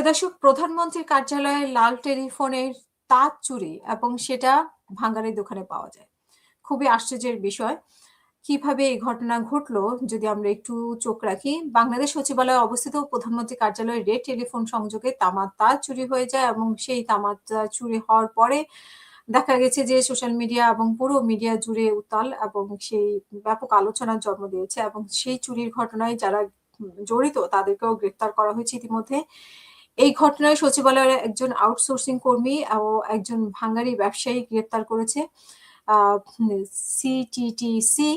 প্রিয় দর্শক, প্রধানমন্ত্রীর কার্যালয়ে লাল টেলিফোনের তার চুরি এবং সেটা ভাঙাড়ির দোকানে পাওয়া যায়। খুবই আশ্চর্যের বিষয়। কিভাবে এই ঘটনা ঘটলো যদি আমরা একটু চোখ রাখি, বাংলাদেশ সচিবালয়ে অবস্থিত প্রধানমন্ত্রী কার্যালয়ে রেড টেলিফোন সংযোগে তামার তার চুরি হয়ে যায় এবং সেই তামার তার চুরি হওয়ার পরে দেখা গেছে যে সোশ্যাল মিডিয়া এবং পুরো মিডিয়া জুড়ে উত্তাল এবং সেই ব্যাপক আলোচনার জন্ম দিয়েছে এবং সেই চুরির ঘটনায় যারা জড়িত তাদেরকেও গ্রেফতার করা হয়েছে ইতিমধ্যে। এই ঘটনায় সচিবালয়ের একজন আউটসোর্সিং কর্মী ও একজন ভাঙারি ব্যবসায়ী গ্রেপ্তার করেছে সিটিটিসি,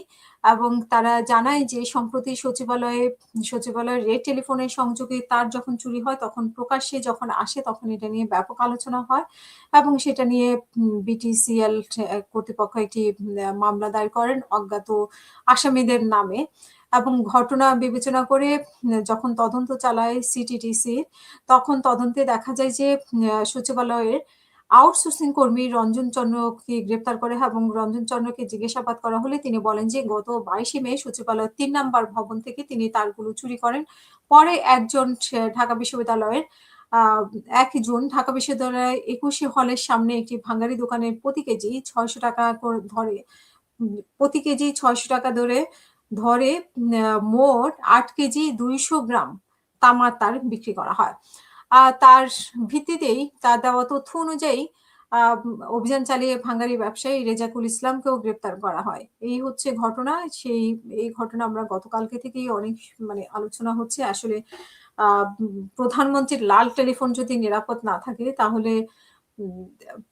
এবং তারা জানায় যে সম্প্রতি সচিবালয়ের রেড টেলিফোনের সংযোগে তার যখন চুরি হয় তখন প্রকাশ্যে যখন আসে তখন এটা নিয়ে ব্যাপক আলোচনা হয় এবং সেটা নিয়ে বিটিসিএল কর্তৃপক্ষ একটি মামলা দায়ের করেন অজ্ঞাত আসামিদের নামে। এবং ঘটনা বিবেচনা করে যখন তদন্ত চালায় সিটিটিসি, তখন তদন্তে দেখা যায় যে সচিবালয়ের আউটসোর্সিং কর্মী রঞ্জন চন্দ্রকে গ্রেপ্তার করে এবং রঞ্জন চন্দ্রকে জিজ্ঞাসাবাদ করা হলে তিনি বলেন যে গত 22 মে সচিবালয়ের 3 নাম্বার ভবন থেকে তিনি তারগুলো চুরি করেন। পরে একজন ঢাকা বিশ্ববিদ্যালয়ের 1 জুন ঢাকা বিশ্ববিদ্যালয়ের 21 হলের সামনে একটি ভাঙারি দোকানে প্রতি কেজি 600 টাকা করে ধরে প্রতি কেজি 600 টাকা ধরে মোট 8 কেজি 200 গ্রাম তামার তার বিক্রি করা হয়। তার ভিত্তিতেই তার দেওয়া তথ্য অনুযায়ী অভিযান চালিয়ে ভাঙারি ব্যবসায়ী রেজাকুল ইসলামকেও গ্রেপ্তার করা হয়। এই হচ্ছে ঘটনা। এই ঘটনা আমরা গতকালকে থেকেই অনেক আলোচনা হচ্ছে। আসলে প্রধানমন্ত্রীর লাল টেলিফোন যদি নিরাপদ না থাকে তাহলে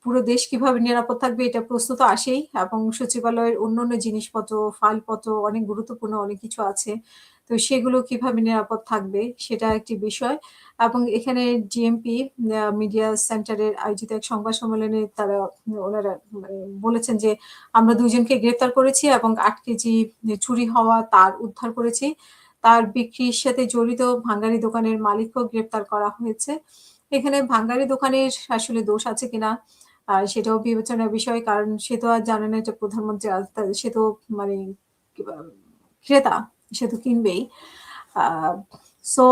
পুরো দেশ কিভাবে নিরাপদ থাকবে, এটা প্রশ্ন তো আসেই। এবং সচিবালয়ের অন্যান্য জিনিসপত্র, ফাইলপত্র অনেক গুরুত্বপূর্ণ অনেক কিছু আছে। তো সেগুলো কিভাবে নিরাপদ থাকবে সেটা একটি বিষয়। এবং এখানে জিএমপি মিডিয়া সেন্টারের আয়োজিত এক সংবাদ সম্মেলনে ওনারা বলেছেন যে আমরা 2 জনকে গ্রেফতার করেছি এবং 8 কেজি চুরি হওয়া তার উদ্ধার করেছি। তার বিক্রির সাথে জড়িত ভাঙারি দোকানের মালিককেও গ্রেপ্তার করা হয়েছে। এখানে ভাঙারি দোকানের আসলে দোষ আছে কিনা সেটাও বিবেচনার বিষয়, কারণ সে তো আর জানে না এটা প্রধানমন্ত্রী, সে তো মানে ক্রেতা, সে তো কিনবেই। সো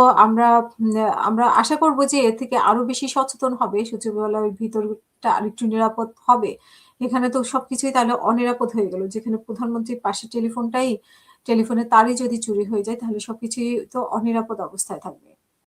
আমরা আশা করব যে এর থেকে আরো বেশি সচেতন হবে, সচিবালয়ের ভিতরটা আরেকটু নিরাপদ হবে। এখানে তো সবকিছুই তাহলে অনিরাপদ হয়ে গেল, যেখানে প্রধানমন্ত্রীর পাশে টেলিফোনের তারই যদি চুরি হয়ে যায় তাহলে সবকিছুই তো অনিরাপদ অবস্থায় থাকবে।